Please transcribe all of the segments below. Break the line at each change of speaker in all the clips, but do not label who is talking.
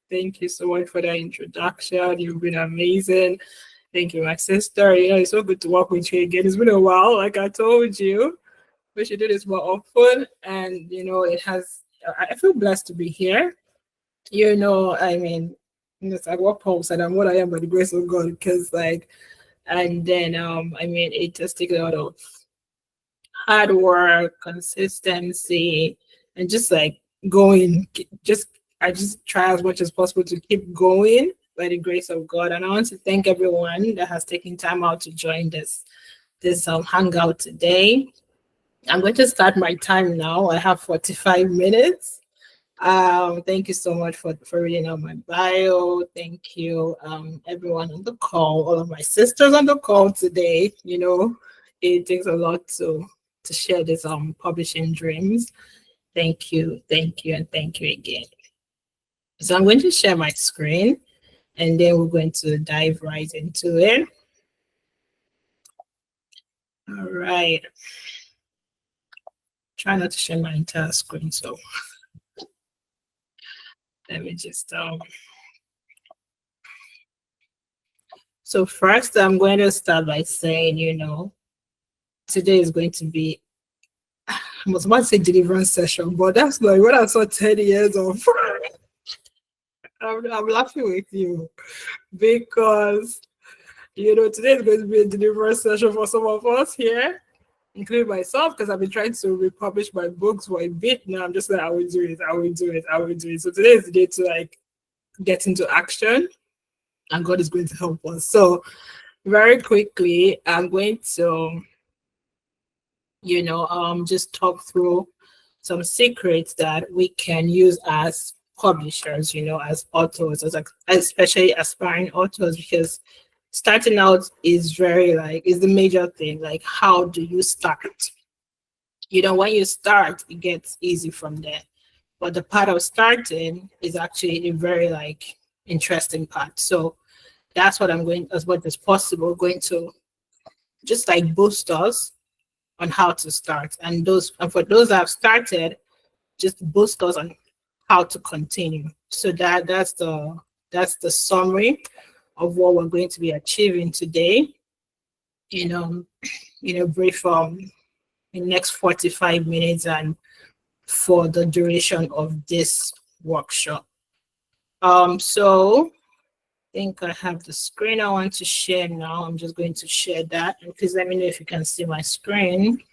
Thank you so much for that introduction. You've been amazing. Thank you, my sister. It's so good to work with you again. It's been a while, like I told you. We should do this more often. And, I feel blessed to be here. I mean, it's like what Paul said, I'm what I am by the grace of God. Because, and then, it just takes a lot of hard work, consistency, and just like going, I just try as much as possible to keep going by the grace of God. And I want to thank everyone that has taken time out to join this hangout today. I'm going to start my time now. I have 45 minutes. Thank you so much for reading out my bio. Thank you, everyone on the call, all of my sisters on the call today. It takes a lot to share this publishing dreams. Thank you, and thank you again. So I'm going to share my screen, and then we're going to dive right into it. All right. Try not to share my entire screen, so let me just So first, I'm going to start by saying, today is going to be, I was about to say deliverance session, but that's like what I saw 10 years of. I'm laughing with you because, today is going to be a deliverance session for some of us here, including myself, because I've been trying to republish my books for a bit now. I'm just like, I will do it. So today is the day to get into action, and God is going to help us. So very quickly, I'm going to, just talk through some secrets that we can use as publishers, as authors, especially aspiring authors, because starting out is is the major thing. Like, how do you start? When you start, it gets easy from there. But the part of starting is actually a very interesting part. So that's what as much as possible, going to just boost us on how to start. And for those that have started, just boost us on how to continue. So that's the summary of what we're going to be achieving today. Brief in the next 45 minutes and for the duration of this workshop. So I think I have the screen I want to share now. I'm just going to share that, and please let me know if you can see my screen.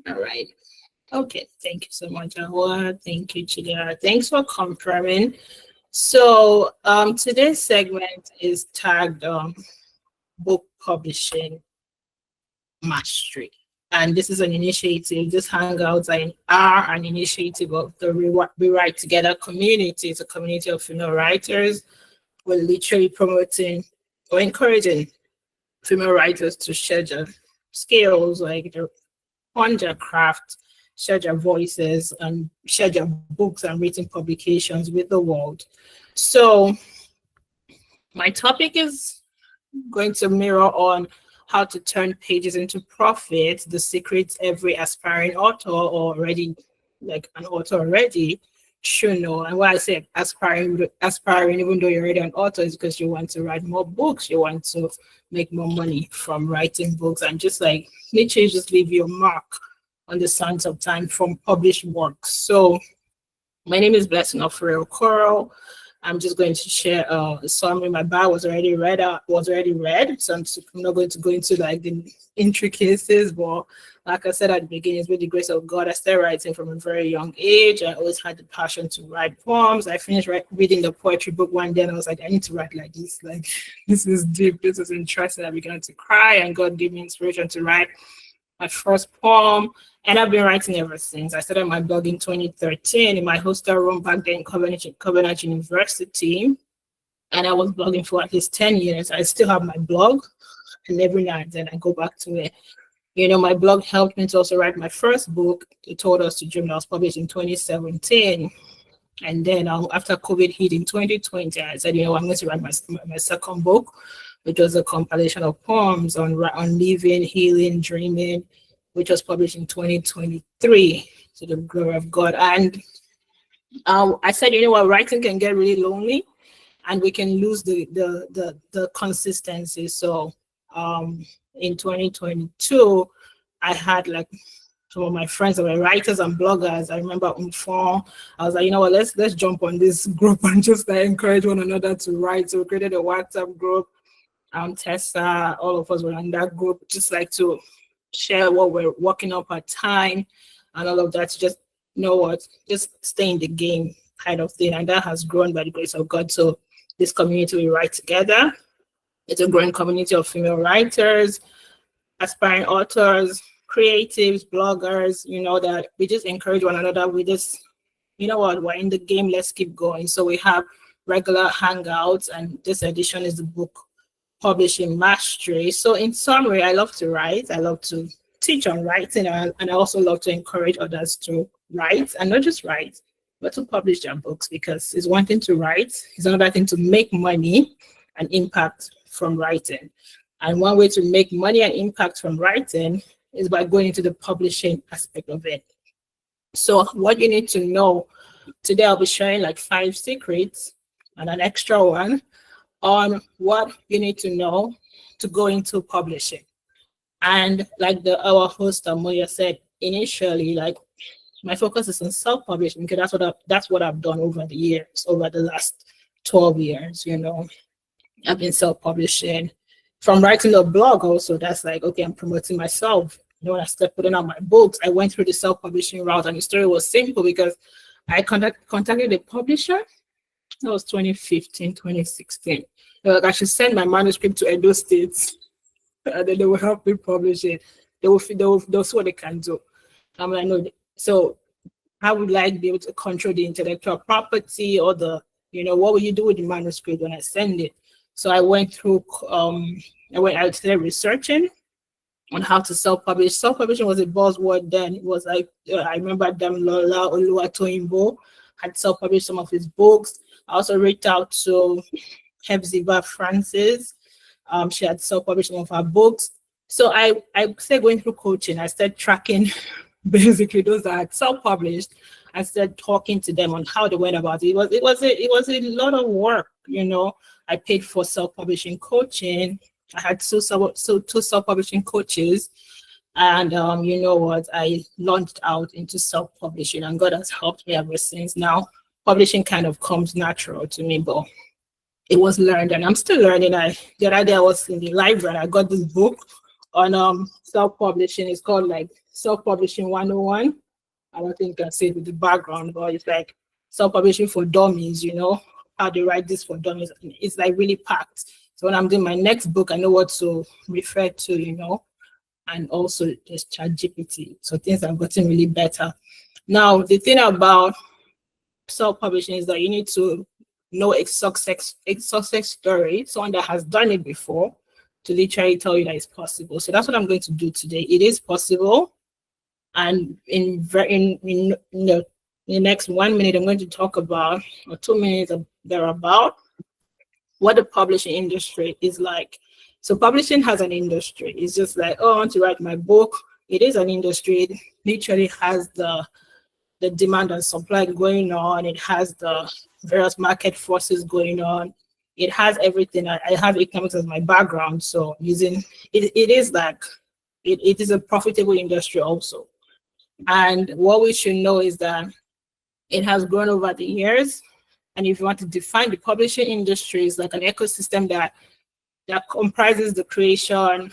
All right. Okay, thank you so much, Ahua. Thank you, Chidera. Thanks for confirming. So today's segment is tagged Book Publishing Mastery. And this is an initiative. This Hangouts are an initiative of the We Write Together community. It's a community of female writers. We're literally promoting or encouraging female writers to share their skills, on their craft, share their voices, and share their books and written publications with the world. So my topic is going to mirror on how to turn pages into profit, the secrets every aspiring author or already an author already should know. And when I say aspiring, even though you're already an author, is because you want to write more books, you want to make more money from writing books, and just literally just leave your mark on the sands of time from published works. So my name is Blessing Ofure Okoro. I'm just going to share a summary. My bio was already read, so I'm not going to go into the intricacies, but like I said at the beginning, it's with the grace of God. I started writing from a very young age. I always had the passion to write poems. I finished reading the poetry book one day, and I was like, I need to write like this. This is deep. This is interesting. I began to cry, and God gave me inspiration to write my first poem. And I've been writing ever since. I started my blog in 2013 in my hostel room back then in Covenant University. And I was blogging for at least 10 years. I still have my blog, and every now and then I go back to it. My blog helped me to also write my first book, It Told Us to Dream, that was published in 2017. And then after COVID hit in 2020, I said, I'm going to write my second book, which was a compilation of poems on living, healing, dreaming, which was published in 2023, to the glory of God. And I said, you know what, writing can get really lonely, and we can lose the consistency. So in 2022, I had like some of my friends that were writers and bloggers. I remember Umfong. I was like, you know what, let's jump on this group and just encourage one another to write. So we created a WhatsApp group. Tessa, all of us were in that group, just like to share what we're working up at time and all of that. To just, you know what, just stay in the game kind of thing. And that has grown by the grace of God. So this community we write together. It's a growing community of female writers, aspiring authors, creatives, bloggers, you know, that we just encourage one another. We just, you know what, we're in the game, let's keep going. So we have regular hangouts, and this edition is the book publishing mastery. So in summary, I love to write. I love to teach on writing, and I also love to encourage others to write, and not just write, but to publish their books, because it's one thing to write, it's another thing to make money and impact from writing. And one way to make money and impact from writing is by going into the publishing aspect of it. So what you need to know today, I'll be sharing like 5 secrets and an extra one on what you need to know to go into publishing. And like our host Amoya said initially, like my focus is on self-publishing, because that's what I've done over the years, over the last 12 years. You know, I've been self-publishing from writing a blog. Also, that's like, okay, I'm promoting myself. You know, when I started putting out my books, I went through the self-publishing route, and the story was simple because I contacted the publisher. That was 2015, 2016. They're like, I should send my manuscript to Edo State, and then they will help me publish it. They'll see what they can do. I'm like, no. So how would I be able to control the intellectual property, or the, you know, what will you do with the manuscript when I send it? So I went through, I started researching on how to self-publish. Self-publishing was a buzzword then. It was like, I remember Damilola Oluwatoyinbo had self-published some of his books. I also reached out to Hepzibah Francis. She had self-published some of her books. So I started going through coaching. I started tracking basically those that had self-published. I started talking to them on how they went about it. It was a lot of work, you know. I paid for self-publishing coaching. I had two self-publishing coaches, and you know what, I launched out into self-publishing, and God has helped me ever since. Now, publishing kind of comes natural to me, but it was learned, and I'm still learning. The other day I was in the library, and I got this book on self-publishing. It's called like Self-Publishing 101. I don't think I can say it with the background, but it's like self-publishing for dummies, you know, how they write this for dummies. It's like really packed. So when I'm doing my next book, I know what to refer to, you know, and also there's ChatGPT. So things have gotten really better. Now, the thing about self-publishing is that you need to know a success story, someone that has done it before, to literally tell you that it's possible. So that's what I'm going to do today. It is possible. And in the next 1 minute, I'm going to talk about, or 2 minutes thereabout, what the publishing industry is like. So publishing has an industry. It's just like, oh, I want to write my book. It is an industry. It literally has the demand and supply going on. It has the various market forces going on. It has everything. I have economics as my background, so using it is like it is a profitable industry also. And what we should know is that it has grown over the years. And if you want to define the publishing industry, it's like an ecosystem that comprises the creation,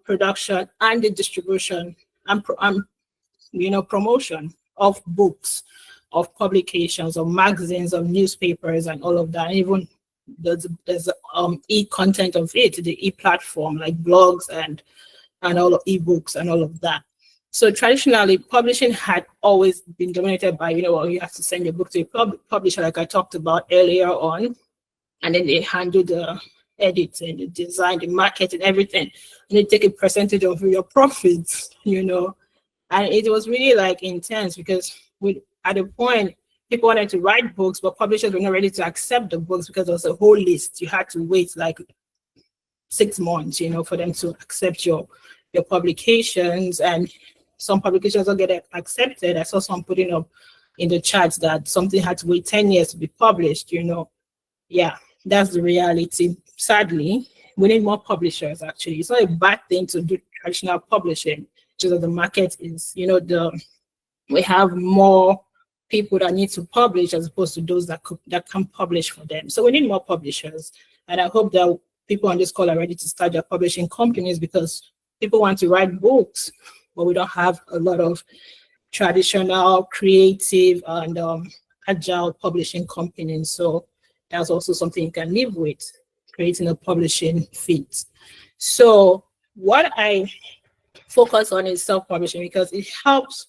production, and the distribution and promotion of books, of publications, of magazines, of newspapers, and all of that. And even there's e-content of it, the e-platform like blogs and all of ebooks and all of that. So traditionally, publishing had always been dominated by, you have to send your book to a publisher, like I talked about earlier on, and then they handle the editing, the design, the marketing, everything, and they take a percentage of your profits, And it was really like intense because at a point, people wanted to write books, but publishers were not ready to accept the books because there was a whole list. You had to wait like 6 months, for them to accept your publications, and some publications don't get accepted. I saw some putting up in the chat that something had to wait 10 years to be published, Yeah, that's the reality. Sadly, we need more publishers, actually. It's not a bad thing to do traditional publishing, just that the market is, we have more people that need to publish as opposed to those that can publish for them. So we need more publishers. And I hope that people on this call are ready to start their publishing companies, because people want to write books, but we don't have a lot of traditional, creative, and agile publishing companies. So that's also something you can live with, creating a publishing fit. So what I focus on is self-publishing, because it helps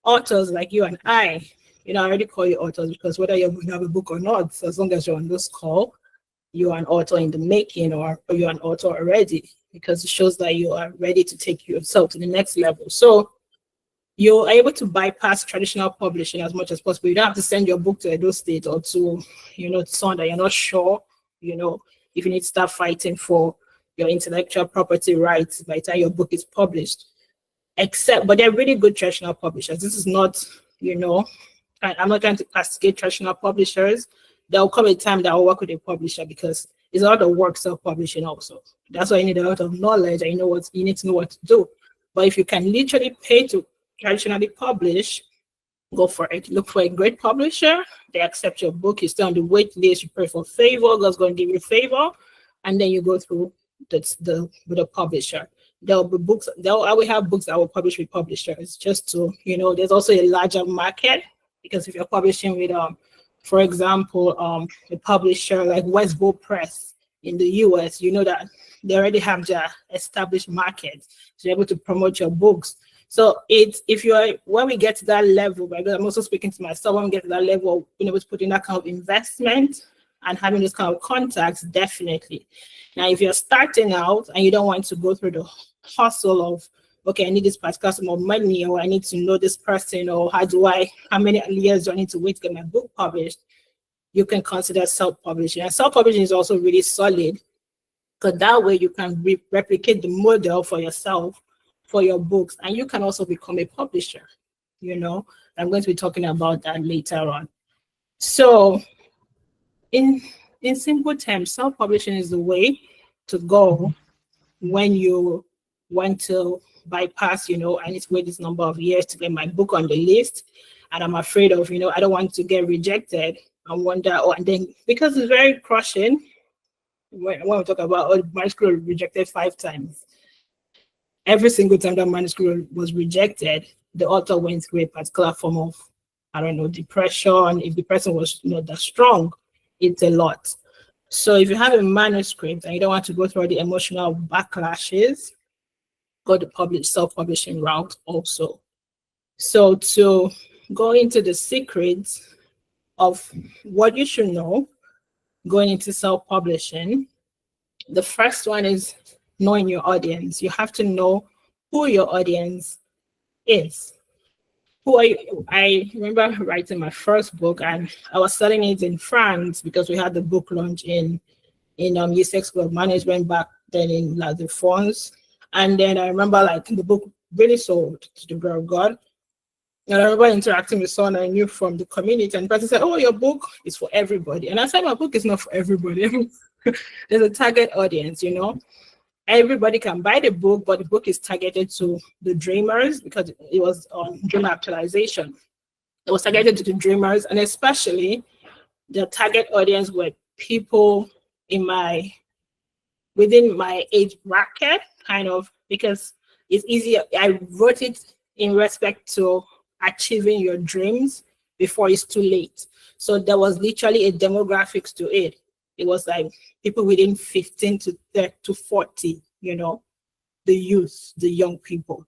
authors like you and I already call you authors, because whether you have a book or not, as long as you're on this call, you're an author in the making, or you're an author already, because it shows that you are ready to take yourself to the next level. So you're able to bypass traditional publishing as much as possible. You don't have to send your book to Edo State or to, someone that you're not sure, if you need to start fighting for your intellectual property rights by the time your book is published. But they're really good traditional publishers. This is not, I'm not trying to castigate traditional publishers. There will come a time that I'll work with a publisher, because it's a lot of work self-publishing also. That's why you need a lot of knowledge, and you need to know what to do. But if you can literally pay to traditionally publish, go for it. Look for a great publisher. They accept your book. You stay on the wait list. You pray for favor. God's going to give you favor, and then you go through with the publisher. There'll be books. I will have books that will publish with publishers, just to there's also a larger market, because if you're publishing with for example, a publisher like Westbow Press in the US, that they already have their established market, so you're able to promote your books. So when we get to that level, because I'm also speaking to myself, when we get to that level of being able to put in that kind of investment and having this kind of contacts, definitely. Now, if you're starting out and you don't want to go through the hustle of, okay, I need this particular sum of money, or I need to know this person, or how many years do I need to wait to get my book published, you can consider self-publishing. And self-publishing is also really solid, because that way you can replicate the model for yourself, for your books, and you can also become a publisher. I'm going to be talking about that later on. So in simple terms, self-publishing is the way to go when you want to bypass, I need to wait this number of years to get my book on the list, and I'm afraid of, I don't want to get rejected. I wonder, and then because it's very crushing when we talk about manuscript rejected 5 times. Every single time that manuscript was rejected, the author went through a particular form of, depression. If the person was not that strong, it's a lot. So if you have a manuscript and you don't want to go through all the emotional backlashes, go the self-publishing route also. So to go into the secrets of what you should know going into self-publishing, the first one is knowing your audience. You have to know who your audience is. Who are you? I remember writing my first book, and I was selling it in France because we had the book launch in USEX School of Management back then in La Défense. And then I remember the book really sold, to the glory of God. And I remember interacting with someone I knew from the community, and the person said, "Oh, your book is for everybody." And I said, "My book is not for everybody." There's a target audience, Everybody can buy the book, but the book is targeted to the dreamers, because it was on dream actualization. It was targeted to the dreamers, and especially the target audience were people within my age bracket, kind of, because it's easier. I wrote it in respect to achieving your dreams before it's too late. So there was literally a demographics to it. It was like people within 15 to 40, the youth, the young people.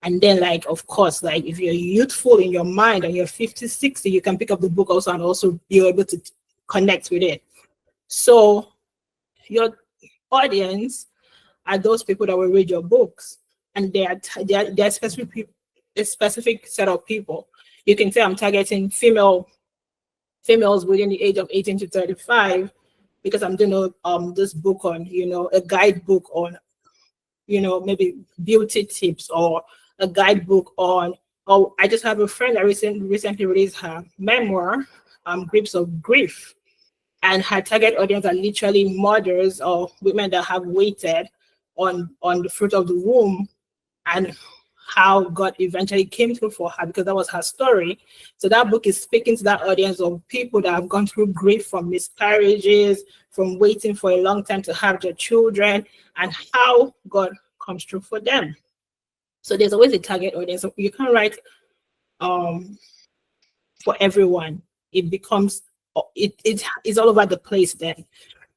And then of course, if you're youthful in your mind and you're 50, 60, you can pick up the book also and also be able to connect with it. So your audience are those people that will read your books, and they are specific people, a specific set of people. You can say I'm targeting females within the age of 18 to 35, because I'm doing this book on, a guidebook on, maybe beauty tips, or a guidebook on Oh, I just have a friend that recently released her memoir, Grips of Grief. And her target audience are literally mothers or women that have waited on the fruit of the womb, and how God eventually came through for her, because that was her story. So that book is speaking to that audience of people that have gone through grief from miscarriages, from waiting for a long time to have their children, and how God comes through for them. So there's always a target audience. So you can't write for everyone. It becomes it's all over the place then.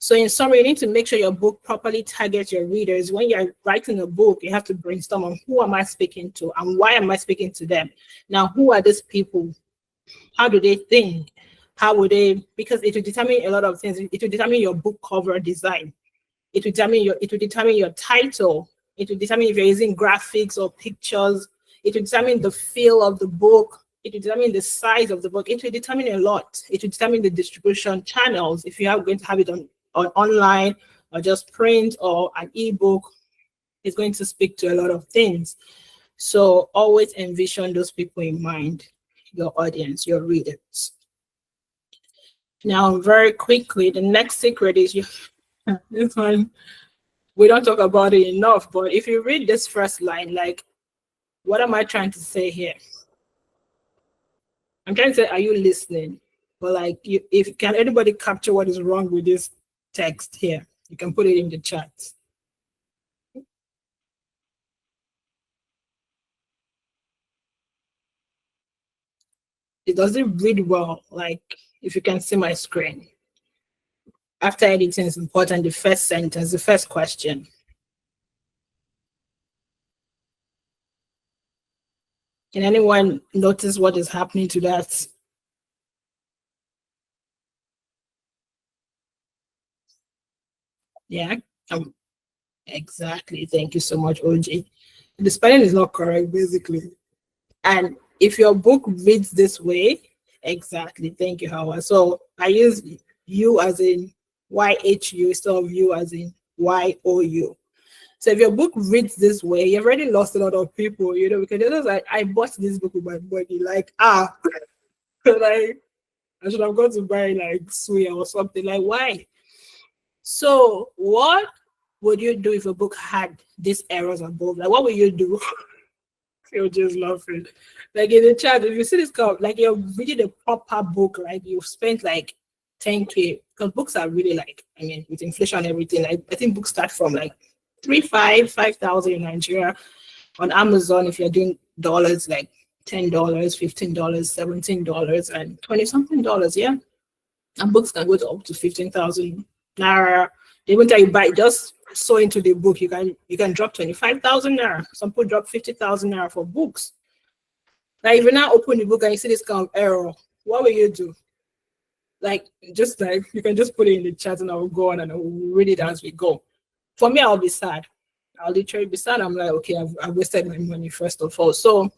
So in summary, you need to make sure your book properly targets your readers. When you're writing a book, you have to brainstorm on who am I speaking to and why am I speaking to them. Now, who are these people? How do they think? How would they? Because it will determine a lot of things. It will determine your book cover design. It will determine your title. It will determine if you're using graphics or pictures. It will determine the feel of the book. It will determine the size of the book. It will determine a lot. It will determine the distribution channels. If you are going to have it on online or just print or an ebook, it's going to speak to a lot of things. So always envision those people in mind, your audience, your readers. Now, very quickly, the next secret is this one, we don't talk about it enough, but if you read this first line, like, what am I trying to say here? I'm trying to say, are you listening? But like, if can anybody capture what is wrong with this text here? You can put it in the chat. It doesn't read well, like if you can see my screen. After editing is important, the first sentence, the first question. Can anyone notice what is happening to that? Yeah, exactly. Thank you so much, OJ. The spelling is not correct, basically. And if your book reads this way, exactly. Thank you, Howard. So I use you as in YHU instead of you as in YOU. So if your book reads this way, you've already lost a lot of people, because they're just like, I bought this book with my money. Like, like, I should have gone to buy like suya or something. Like, why? So what would you do if a book had these errors above? Like, what would you do? You're just laughing. Like in the chat, if you see this card, like you're reading a proper book, like you've spent like 10K, because books are really like, I mean, with inflation and everything, like I think books start from like 5,000 in Nigeria. On Amazon, if you're doing dollars, like $10, $15, $17, and 20 something dollars, yeah. And books can go to up to 15,000 naira. They won't tell you buy, just so into the book, you can drop 25,000 naira. Some people drop 50,000 naira for books. Now, if you now open the book and you see this kind of error, what will you do? Like, just like, you can just put it in the chat and I will go on and I will read it as we go. For me, I'll be sad. I'll literally be sad. I'm like, okay, I've wasted my money, first of all. So,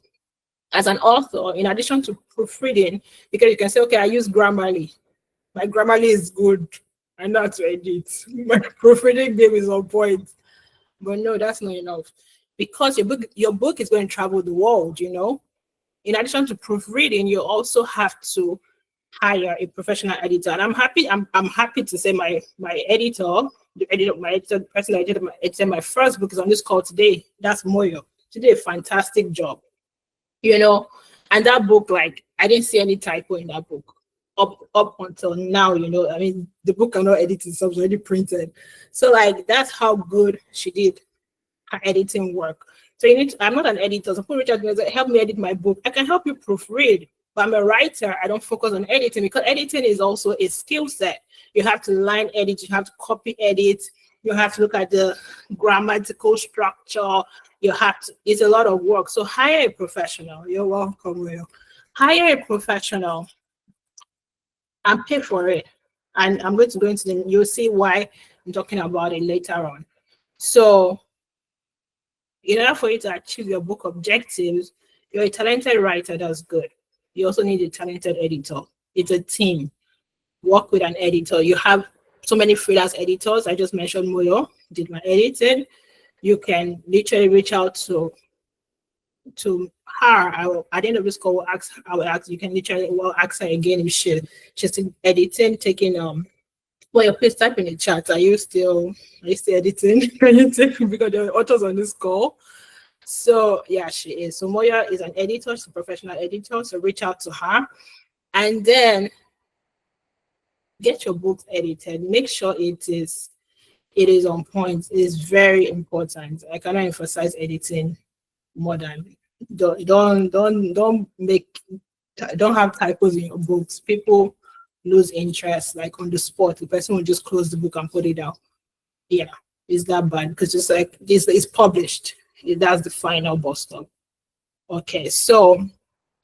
as an author, in addition to proofreading, because you can say, okay, I use Grammarly. My Grammarly is good. I know how to edit. My proofreading game is on point. But no, that's not enough. Because your book is going to travel the world, In addition to proofreading, you also have to hire a professional editor. And I'm happy to say my editor, the person I edited my first book is on this call today. That's Moyo. She did a fantastic job. And that book, like, I didn't see any typo in that book up until now, I mean, the book cannot edit itself, it's already printed. So like, that's how good she did her editing work. So I'm not an editor. So Richard goes, help me edit my book. I can help you proofread, but I'm a writer. I don't focus on editing because editing is also a skill set. You have to line edit, you have to copy edit, you have to look at the grammatical structure. It's a lot of work. So hire a professional. You're welcome, Will. Hire a professional and pay for it. And I'm going to go into you'll see why I'm talking about it later on. So in order for you to achieve your book objectives, you're a talented writer, that's good. You also need a talented editor. It's a team. Work with an editor. You have so many freelance editors. I just mentioned Moyo, did my editing. You can literally reach out to to her, at the end of this call, I will ask, you can literally ask her again if she's editing, taking well, please type in the chat. Are you still editing? Can you take, because there are authors on this call. So yeah, she is. So Moya is an editor, she's a professional editor. So reach out to her and then get your books edited. Make sure it is on point. It is very important. I cannot emphasize editing more than don't have typos in your books. People lose interest like on the spot. The person will just close the book and put it down. Yeah, it's that bad because it's like it's published. That's the final bus stop. Okay, so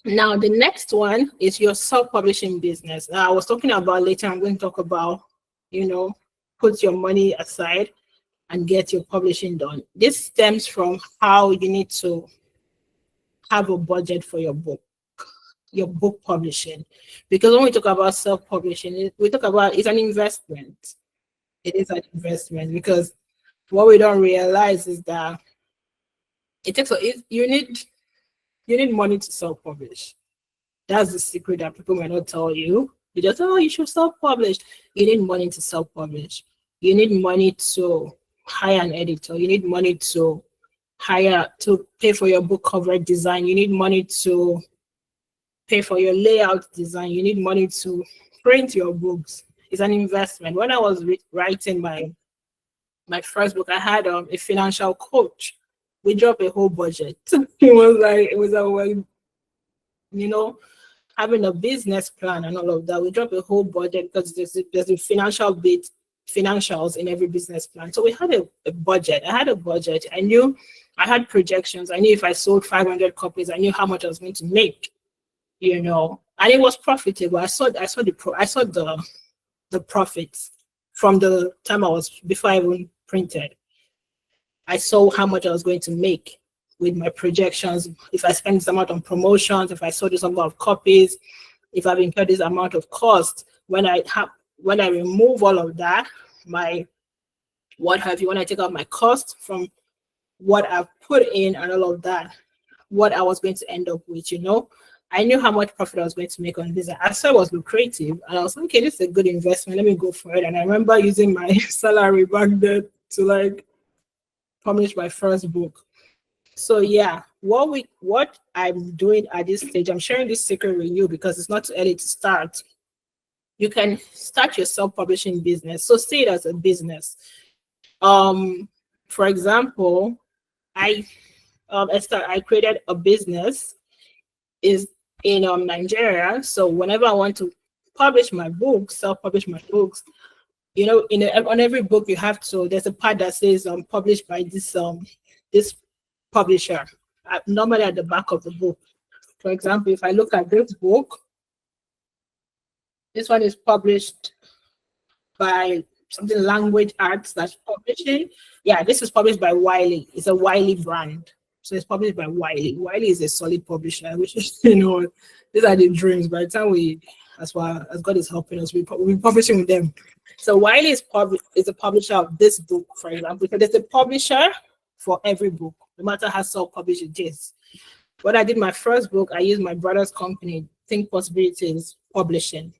now the next one is your self-publishing business. Now I was talking about later. I'm going to talk about, put your money aside and get your publishing done. This stems from how you need to have a budget for your book publishing. Because when we talk about self-publishing, we talk about it's an investment. It is an investment because what we don't realize is that you need money to self-publish. That's the secret that people might not tell you. You just, you should self-publish. You need money to self-publish. You need money to hire an editor. You need money to pay for your book cover design. You need money to pay for your layout design. You need money to print your books. It's an investment. When I was writing my first book, I had a financial coach. We dropped a whole budget. it was having a business plan and all of that. We dropped a whole budget because there's a financials in every business plan. So we had a budget. I had a budget. I knew I had projections. I knew if I sold 500 copies, I knew how much I was going to make, and it was profitable. I saw the profits from the time before I even printed. I saw how much I was going to make with my projections. If I spend this amount on promotions, if I sold this amount of copies, if I've incurred this amount of cost, when I remove all of that, when I take out my cost from what I've put in and all of that, what I was going to end up with, I knew how much profit I was going to make on this. I saw it was lucrative, and I was like, okay, this is a good investment. Let me go for it. And I remember using my salary back then to publish my first book. So yeah, what I'm doing at this stage, I'm sharing this secret with you because it's not too early to start. You can start your self-publishing business. So see it as a business. For example, I created a business is in Nigeria. So whenever I want to publish my books, self-publish my books, on every book you have to, there's a part that says published by this publisher. Normally at the back of the book. For example, if I look at this book, this one is published by something Language Arts Publishing. Yeah, this is published by Wiley. It's a Wiley brand. So it's published by Wiley. Wiley is a solid publisher, which is, these are the dreams. By the time as far as God is helping us, we'll be publishing with them. So Wiley is a publisher of this book, for example. So there's a publisher for every book, no matter how self-published it is. When I did my first book, I used my brother's company, Think Possibilities Publishing.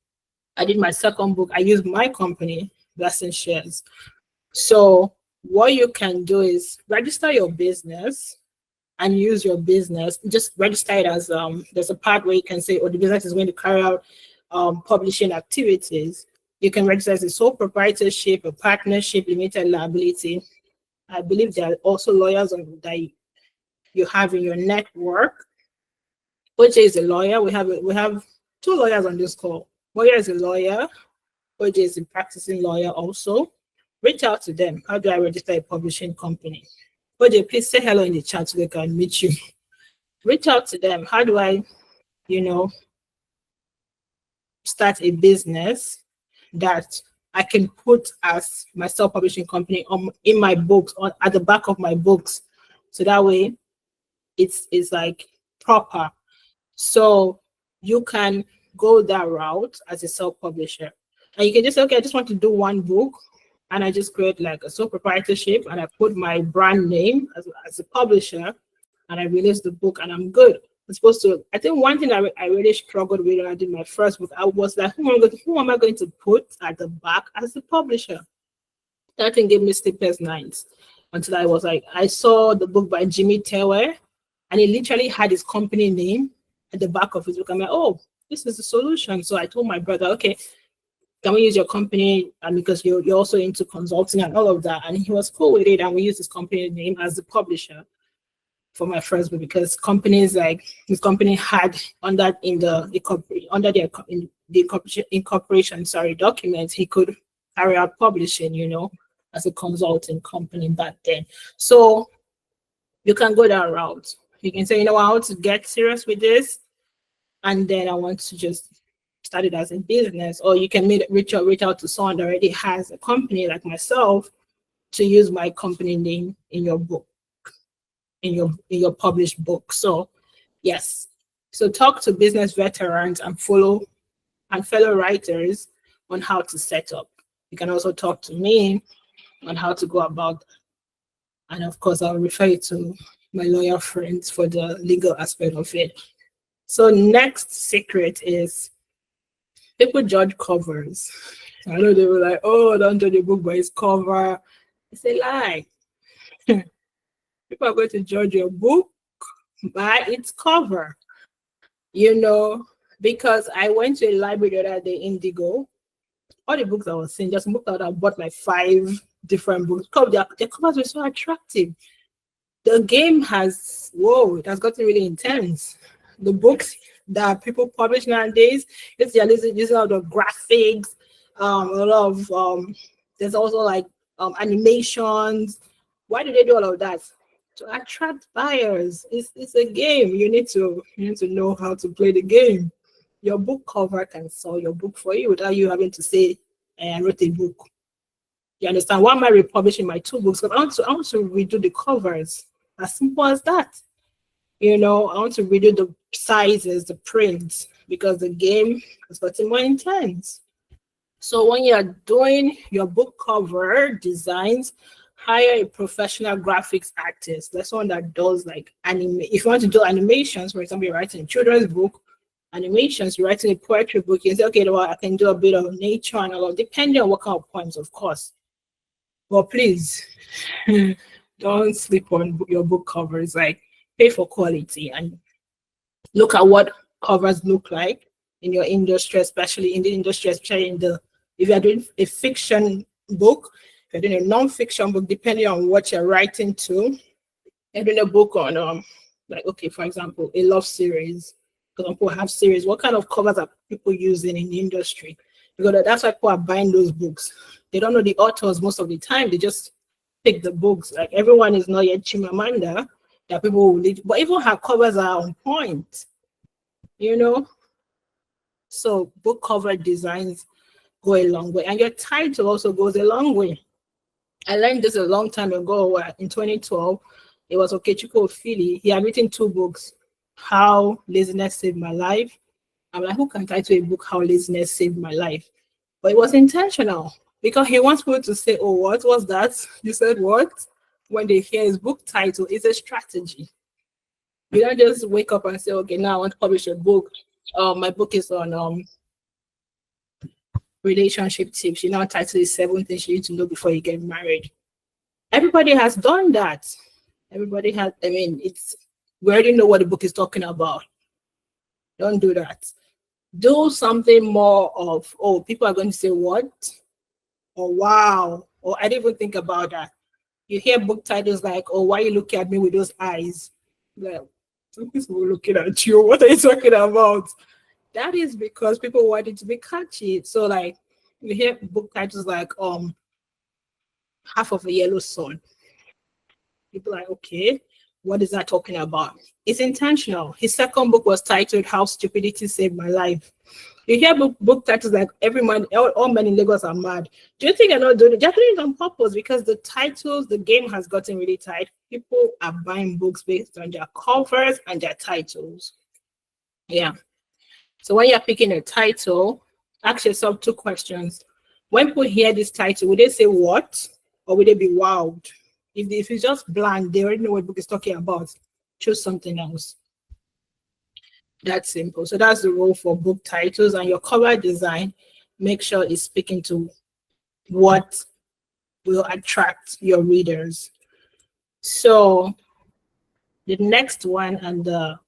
I did my second book, I used my company, Blessing Shares. So what you can do is register your business and use your business. Just register it as there's a part where you can say, the business is going to carry out publishing activities. You can register as a sole proprietorship, a partnership, limited liability. I believe there are also lawyers that you have in your network. OJ is a lawyer. We have two lawyers on this call. Moya is a lawyer. OJ is a practicing lawyer also. Reach out to them. How do I register a publishing company? OJ, please say hello in the chat so they can meet you. Reach out to them. How do I, start a business that I can put as my self-publishing company in my books, at the back of my books, so that way it's like proper. So you can go that route as a self-publisher, and you can just say, okay, I just want to do one book, and I just create like a sole proprietorship, and I put my brand name as a publisher, and I released the book, and I'm good. I'm supposed to. I think one thing I really struggled with when I did my first book, I was like, who am I going to put at the back as the publisher? That thing gave me sleepless nights until I was like, I saw the book by Jimmy Tewe, and he literally had his company name at the back of his book. I'm like, oh, this is the solution. So I told my brother, okay, can we use your company? And because you're also into consulting and all of that. And he was cool with it. And we used his company name as the publisher for my first book, because companies like his company had under the incorporation documents, he could carry out publishing, as a consulting company back then. So you can go that route. You can say, I want to get serious with this, and then I want to just start it as a business. Or you can reach out to someone that already has a company like myself to use my company name in your book, in your published book. So yes. So talk to business veterans and fellow writers on how to set up. You can also talk to me on how to go about that. And of course, I'll refer you to my lawyer friends for the legal aspect of it. So next secret is people judge covers. I know they were like, oh, don't judge a book by its cover. It's a lie. People are going to judge your book by its cover, because I went to a library the other day, Indigo. All the books I was seeing, just looked out, I bought like 5 different books because their covers were so attractive. The game it has gotten really intense. The books that people publish nowadays, they're using all the graphics, a lot of there's also like animations. Why do they do all of that? To attract buyers. It's a game. You need to know how to play the game. Your book cover can sell your book for you without you having to say, I wrote a book. You understand? Why am I republishing my 2 books? Because I want to redo the covers. As simple as that. I want to redo the sizes, the prints, because the game is getting more intense. So when you're doing your book cover designs, hire a professional graphics artist. That's one that does like anime. If you want to do animations, for example, you're writing a children's book, animations, you're writing a poetry book, you say, okay, I can do a bit of nature and all, depending on what kind of poems, of course. But please, don't sleep on your book covers. Like, pay for quality and look at what covers look like in your industry, especially if you're doing a fiction book, if you're doing a non-fiction book, depending on what you're writing to. You're doing a book on for example, a love series. Because people have series. What kind of covers are people using in the industry? Because that's why people are buying those books. They don't know the authors most of the time. They just pick the books. Like, everyone is not yet Chimamanda that people will read, but even her covers are on point. So book cover designs go a long way, and your title also goes a long way. I learned this a long time ago. In 2012, it was Okechukwu Ofili. He had written 2 books. How Laziness Saved My Life. I'm like, who can title a book How Laziness Saved My Life? But it was intentional, because he wants people to say, oh, what was that? You said what? When they hear his book title, it's a strategy. You don't just wake up and say, okay, now I want to publish a book. My book is on relationship tips. Title is 7 things you need to know before you get married. Everybody has done that. Everybody has, we already know what the book is talking about. Don't do that. Do something more of, oh, people are going to say what? Or wow. Or I didn't even think about that. You hear book titles like, oh, why are you looking at me with those eyes? Like, people looking at you. What are you talking about? That is because people want it to be catchy. So like, you hear book titles like Half of a Yellow Sun. People are like, okay, what is that talking about? It's intentional. His second book was titled How Stupidity Saved My Life. You hear book titles like Every Man, all Men in Lagos Are Mad. Do you think they're not doing it? They're doing it on purpose, because the titles, the game has gotten really tight. People are buying books based on their covers and their titles. Yeah. So when you're picking a title, ask yourself 2 questions. When people hear this title, would they say what? Or would they be wowed? If it's just bland, they already know what book is talking about. choose something else. That's simple. So that's the rule for book titles, and your cover design, make sure it's speaking to what will attract your readers. So the next one, and the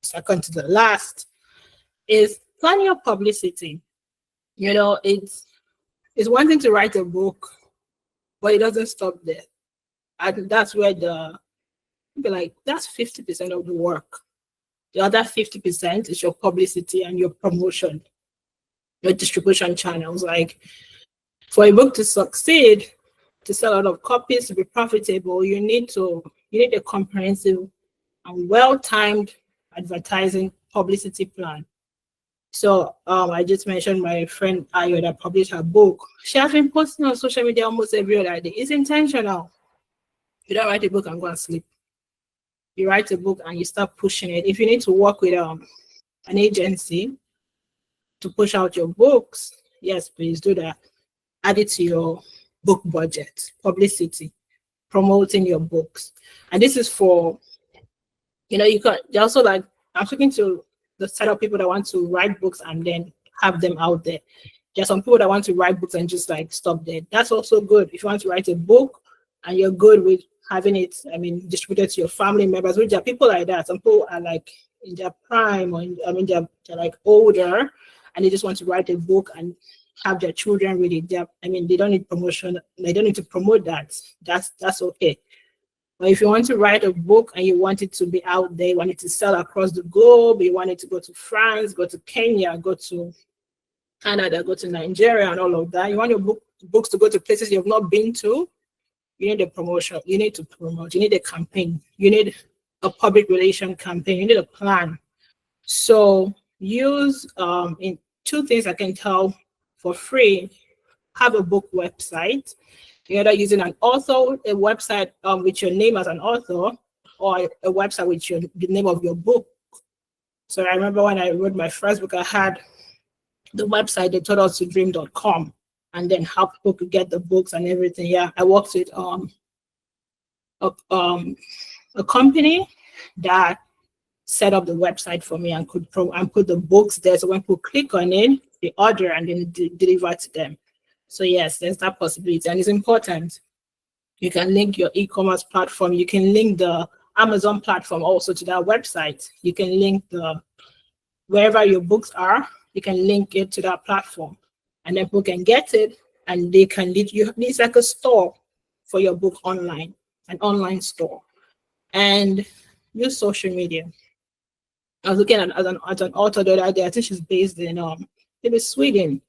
second to the last, is plan your publicity. It's one thing to write a book, but it doesn't stop there. And that's where that's 50% of the work. The other 50% is your publicity and your promotion, your distribution channels. Like, for a book to succeed, to sell a lot of copies, to be profitable, you need a comprehensive and well-timed advertising publicity plan. So I just mentioned my friend Ayo that published her book. She has been posting on social media almost every other day. It's intentional. You don't write a book and go and sleep. You write a book and you start pushing it. If you need to work with an agency to push out your books, yes, please do that. Add it to your book budget, publicity, promoting your books. And this is for, you can also, like, I'm speaking to the set of people that want to write books and then have them out there. There's some people that want to write books and just like stop there. That's also good. If you want to write a book and you're good with having it, distributed to your family members, which are people like that. Some people are like in their prime, or they're like older, and they just want to write a book and have their children read it. They don't need promotion. They don't need to promote that. That's okay. But if you want to write a book and you want it to be out there, you want it to sell across the globe, you want it to go to France, go to Kenya, go to Canada, go to Nigeria, and all of that. You want your books to go to places you have not been to. You need a promotion. You need to promote. You need a campaign. You need a public relation campaign. You need a plan. So use in two things I can tell for free. Have a book website. You're either using an author, a website with your name as an author, or a website with the name of your book. So I remember when I wrote my first book, I had the website, they told us to dream.com, and then how people could get the books and everything. Yeah, I worked with a company that set up the website for me and could put the books there. So when people click on it, they order and then deliver to them. So yes, there's that possibility, and it's important. You can link your e-commerce platform. You can link the Amazon platform also to that website. You can link wherever your books are, you can link it to that platform, and then people can get it, and they can lead you. It's like a store for your book online, an online store. And use social media. I was looking at an author the other day. I think she's based in maybe Sweden,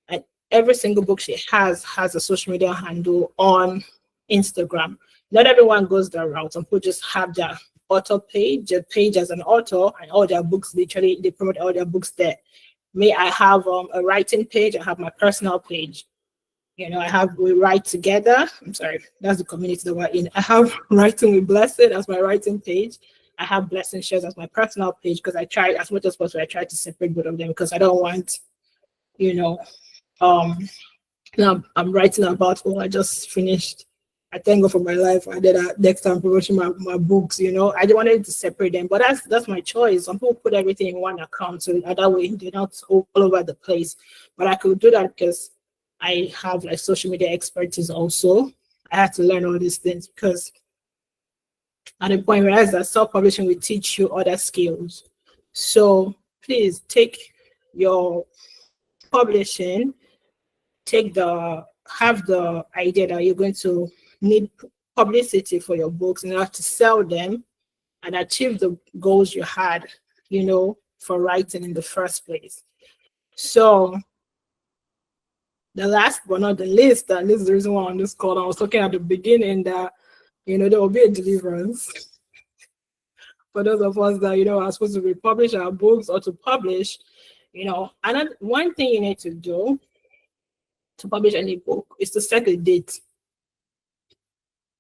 and every single book she has a social media handle on Instagram. Not everyone goes that route. Some people just have their author page, their page as an author, and all their books, literally they promote all their books there. Me, I have a writing page. I have my personal page. We write together. I'm sorry, that's the community that we're in. I have Writing with Blessing as my writing page. I have Blessing Shares as my personal page, because I try as much as possible. I try to separate both of them, because I don't want, now I'm writing about, I just finished, I thank God for my life. I did that next time promoting my books, I just wanted to separate them, but that's my choice. Some people put everything in one account, so that way they're not all over the place. But I could do that because I have like social media expertise also. I had to learn all these things, because at the point where I realized that self-publishing will teach you other skills. So please take your publishing, have the idea that you're going to need publicity for your books in order to sell them and achieve the goals you had, for writing in the first place. So the last but not the least, and this is the reason why on this call, I was talking at the beginning that, there will be a deliverance for those of us that, are supposed to republish our books or to publish, and one thing you need to do to publish any book is to set a date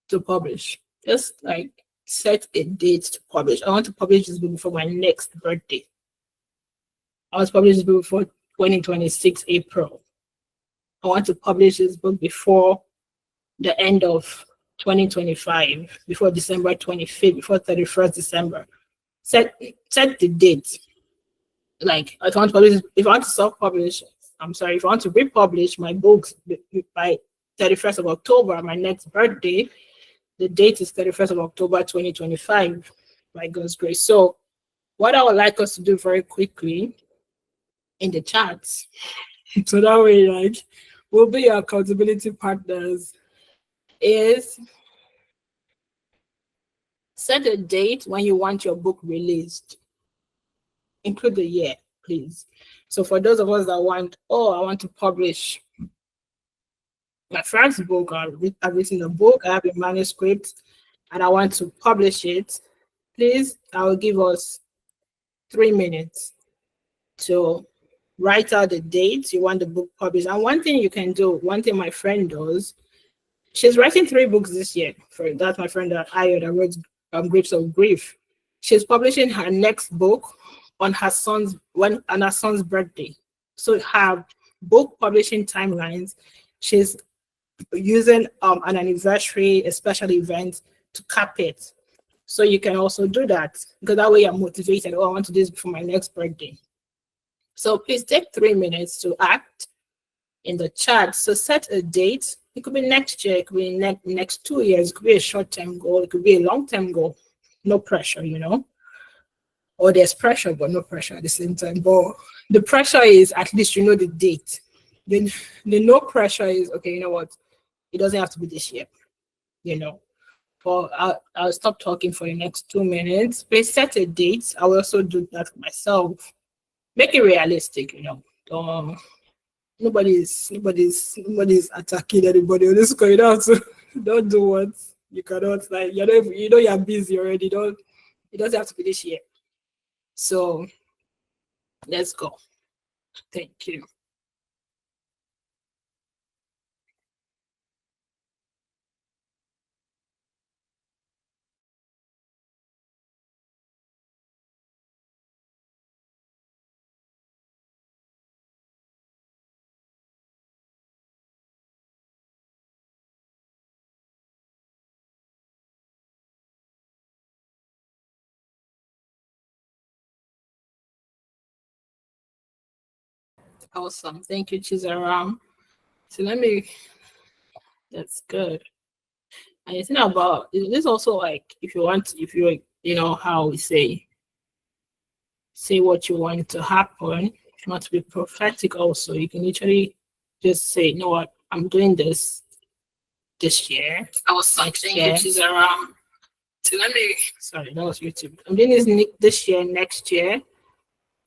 to publish. Just like set a date to publish. I want to publish this book before my next birthday. I want to publish this book before 2026 April. I want to publish this book before the end of 2025, before December 25th, before 31st December. Set the date. Like, if I want to publish, if I want to self-publish, I'm sorry, if I want to republish my books by 31st of October, my next birthday, the date is 31st of October 2025, by God's grace. So what I would like us to do very quickly in the chats, so that way, like, we'll be your accountability partners, is set a date when you want your book released. Include the year, please. So for those of us that want, I want to publish my first book, I've written a book, I have a manuscript, and I want to publish it, please, I will give us 3 minutes to write out the dates you want the book published. And one thing you can do, one thing my friend does, she's writing 3 books this year. That's my friend that wrote Grapes of Grief. She's publishing her next book on her son's birthday. So her book publishing timelines, she's using an anniversary, a special event to cap it. So you can also do that, because that way you're motivated. I want to do this for my next birthday. So please take 3 minutes to act in the chat. So set a date. It could be next year, it could be next 2 years, it could be a short-term goal, it could be a long-term goal. No pressure, or there's pressure, but no pressure at the same time. But the pressure is, at least you know the date. Then the no pressure is, okay, you know what? It doesn't have to be this year, But I'll stop talking for the next 2 minutes. Please set a date. I will also do that for myself. Make it realistic, Nobody's attacking anybody on this going out. So don't do what you cannot, like, you're busy already. It doesn't have to be this year. So let's go. Thank you. Awesome. Thank you, Chizaram. So that's good. And it's not about, this also, like, if you how we say what you want to happen. If you want to be prophetic also, you can literally just say, you know what, I'm doing this year. I was something which is around. So sorry, that was YouTube. I'm doing this year, next year,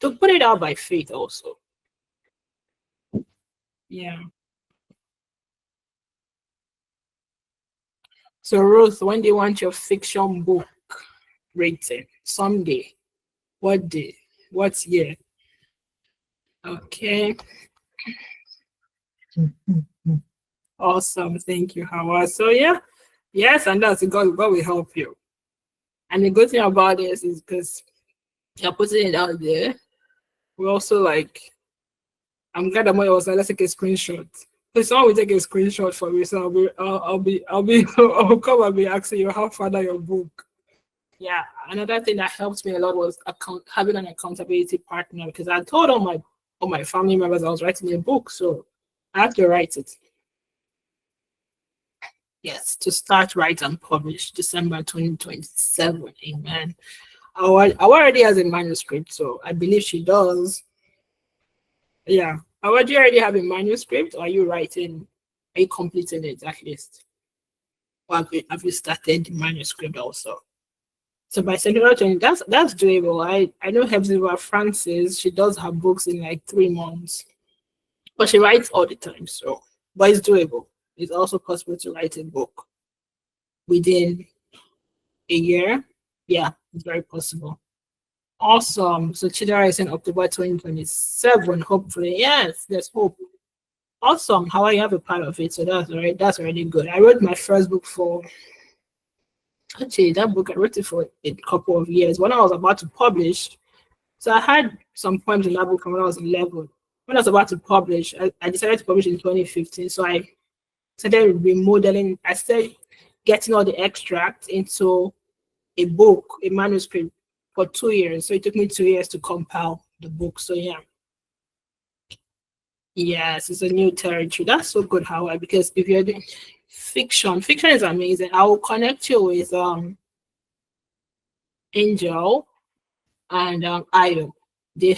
to put it out by faith also. Yeah. So Ruth, when do you want your fiction book written? Someday. What day? What year? Okay. Awesome. Thank you, Howard. So yeah. Yes, and that's God will help you. And the good thing about this is because you're putting it out there. We also, like, I'm glad that was like, let's take a screenshot. So someone will take a screenshot for me. So I'll come and be asking you how far your book. Yeah, another thing that helped me a lot was having an accountability partner, because I told all my family members I was writing a book, so I have to write it. Yes, to start, write, and publish December 2027. Amen. I already has a manuscript, so I believe she does. Yeah. Do you already have a manuscript, or are you writing? Are you completing it at least? Or have you started the manuscript also? So by September 20, that's doable. I know Hepzibah Francis, she does her books in like 3 months, but she writes all the time. So, but it's doable. It's also possible to write a book within a year. Yeah, it's very possible. Awesome. So Chidera is in October 2027, hopefully. Yes, there's hope. Awesome. How I have a part of it. So that's already good. I wrote my first book actually, that book, I wrote it for a couple of years. When I was about to publish, so I had some poems in that book when I was 11. When I was about to publish, I decided to publish in 2015. So I started remodeling. I said, getting all the extracts into a book, a manuscript, for 2 years. So it took me 2 years to compile the book. So yeah. Yes, it's a new territory. That's so good, Howard, because if you're doing fiction, fiction is amazing. I will connect you with Angel and Ayo. They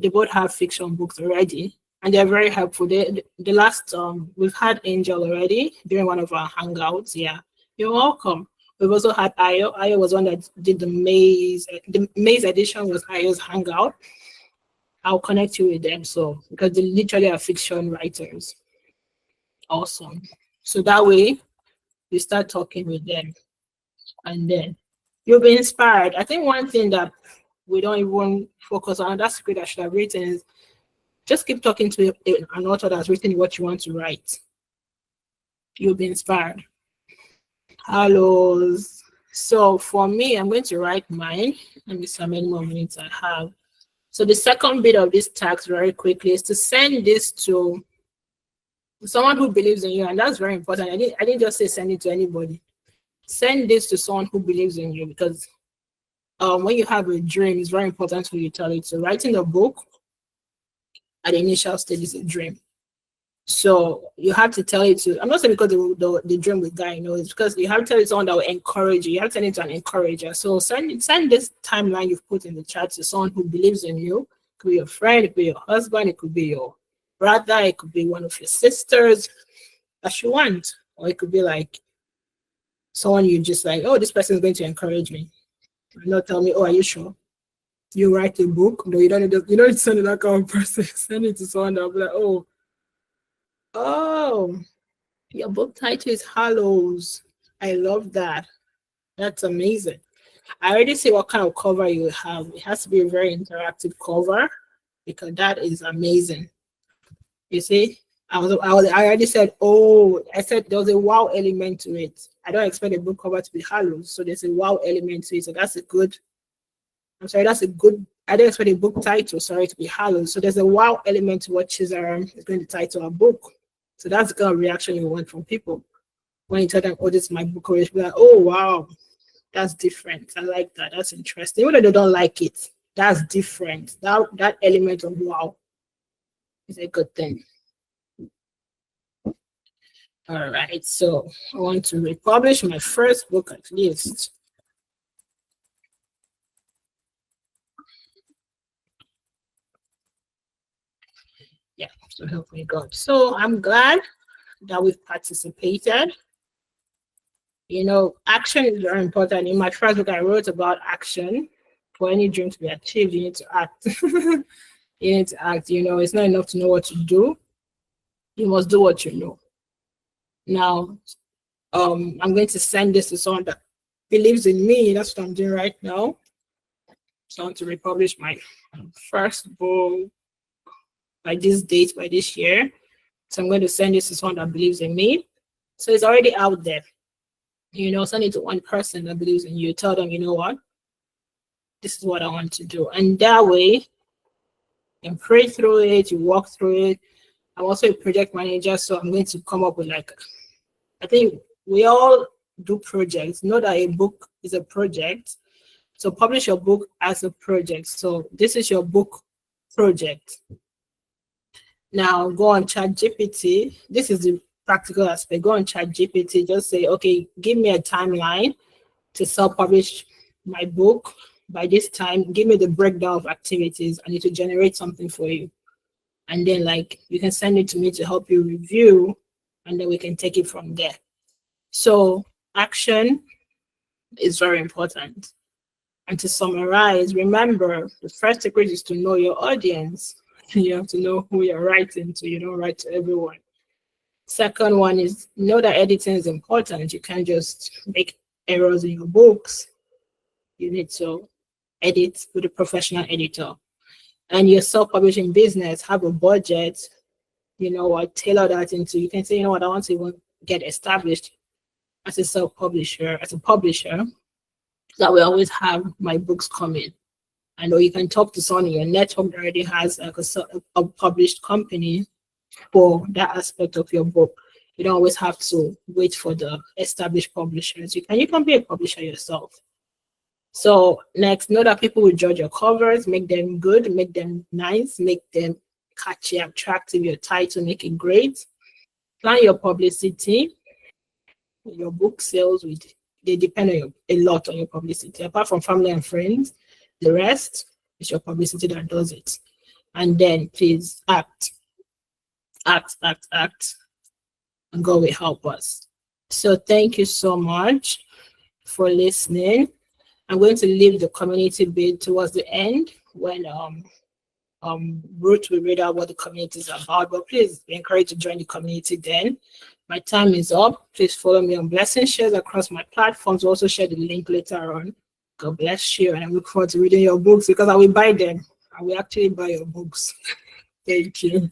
both have fiction books already, and they're very helpful. The last we've had Angel already during one of our hangouts. Yeah, you're welcome. We've also had Ayo. Ayo was one that did the maze. The maze edition was Ayo's hangout. I'll connect you with them. So because they literally are fiction writers. Awesome. So that way you start talking with them, and then you'll be inspired. I think one thing that we don't even focus on, that's great I should have written, is just keep talking to an author that's written what you want to write. You'll be inspired. Hellos. So for me, I'm going to write mine. Let me see how many more minutes I have. So the second bit of this task very quickly is to send this to someone who believes in you. And that's very important. I didn't just say send it to anybody. Send this to someone who believes in you, because when you have a dream, it's very important for you to tell it. So writing a book at the initial stage is a dream. So you have to tell it to, I'm not saying because the dream with guy, it's because you have to tell it to someone that will encourage you. You have to send it to an encourager. So send this timeline you've put in the chat to someone who believes in you. It could be your friend, it could be your husband, it could be your brother, it could be one of your sisters that you want. Or it could be like someone you just like, oh, this person is going to encourage me. And not tell me, oh, are you sure? You write a book? No, you don't need to send it to that kind of person. Send it to someone that will be like, oh, your book title is Hallows. I love that. That's amazing. I already see what kind of cover you have. It has to be a very interactive cover, because that is amazing. You see, I already said, I said there was a wow element to it. I don't expect a book cover to be Hallows, so there's a wow element to it. So that's a good. I don't expect a book title, to be Hallows. So there's a wow element to what Chizaram is going to title a book. So that's the kind of reaction you want from people when you tell them, oh, this is my book, or be like, oh, wow, that's different. I like that. That's interesting. Even though they don't like it, that's different. That element of wow is a good thing. All right. So I want to republish my first book at least. Yeah, so help me God. So I'm glad that we've participated. Action is very important. In my first book, I wrote about action. For any dream to be achieved, you need to act. You need to act. It's not enough to know what to do. You must do what you know. Now, I'm going to send this to someone that believes in me. That's what I'm doing right now. So I want to republish my first book by this date, by this year. So I'm going to send this to someone that believes in me. So it's already out there. Send it to one person that believes in you. Tell them, you know what? This is what I want to do. And that way, you can pray through it, you walk through it. I'm also a project manager, so I'm going to come up with I think we all do projects. Know that a book is a project. So publish your book as a project. So this is your book project. Now go on ChatGPT. This is the practical aspect. Go on ChatGPT. Just say, okay, give me a timeline to self-publish my book by this time. Give me the breakdown of activities. I need to generate something for you. And then you can send it to me to help you review, and then we can take it from there. So action is very important. And to summarize, remember, the first secret is to know your audience. You have to know who you're writing to. You don't write to everyone. Second one is know that editing is important. You can't just make errors in your books. You need to edit with a professional editor. And your self-publishing business, have a budget, tailor that into, you can say, I want to even get established as a self-publisher, as a publisher, that we always have my books coming. I know you can talk to someone in your network that already has a published company for that aspect of your book. You don't always have to wait for the established publishers. You can be a publisher yourself. So next, know that people will judge your covers, make them good, make them nice, make them catchy, attractive, your title, make it great. Plan your publicity. Your book sales, they depend on a lot on your publicity. Apart from family and friends, the rest is your publicity that does it. And then please act, and God will help us. So thank you so much for listening. I'm going to leave the community bit towards the end when Ruth will read out what the community is about. But please be encouraged to join the community then. My time is up. Please follow me on Blessing Shares across my platforms. We'll also share the link later on. God bless you. And I look forward to reading your books because I will buy them. I will actually buy your books. Thank you.